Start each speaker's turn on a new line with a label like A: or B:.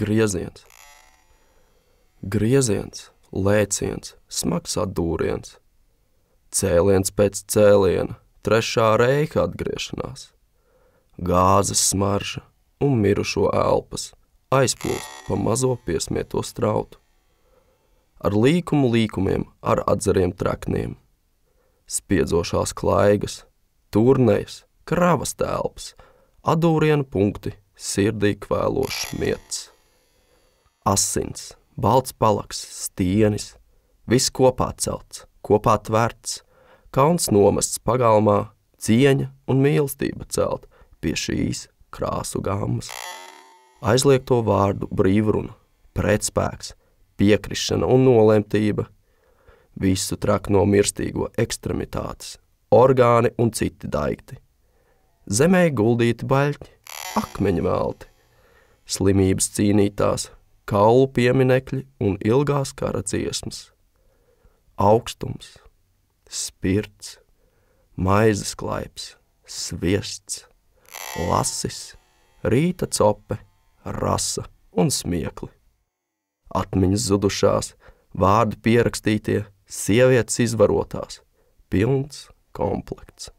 A: grieziens. Grieziens, lēciens, smags atdūriens. Cēliens pēc cēliena, trešā reiha atgriešanās. Gāzes smarža un mirušo elpas aizplūst pa mazo piesmieto strautu. Ar līkumiem, ar atzariem trakniem. Spiedzošās klaigas, turnejas, kravas telpas, adūrienu punkti, sirdī kvēlošs miets. Asins, balts palaks, stienis, viss kopā celts, kopā tverts, kauns nomests pagalmā, cieņa un mīlestība celt pie šīs krāsu gammas. Aizliegto vārdu brīvruna, pretspēks, piekrišana un nolemtība, visu trakno mirstīgo ekstremitātes, orgāni un citi daikti. Zemē guldīti baļķi, akmeņa velti, slimības cīnītās, kaulu pieminekļi un ilgās kara dziesmas. Augstums, spirts, maizes klaips, sviests, lasis, rīta cope, rasa un smiekli. Atmiņas zudušās, vārdi pierakstītie, sievietes izvarotās, pilns komplekts.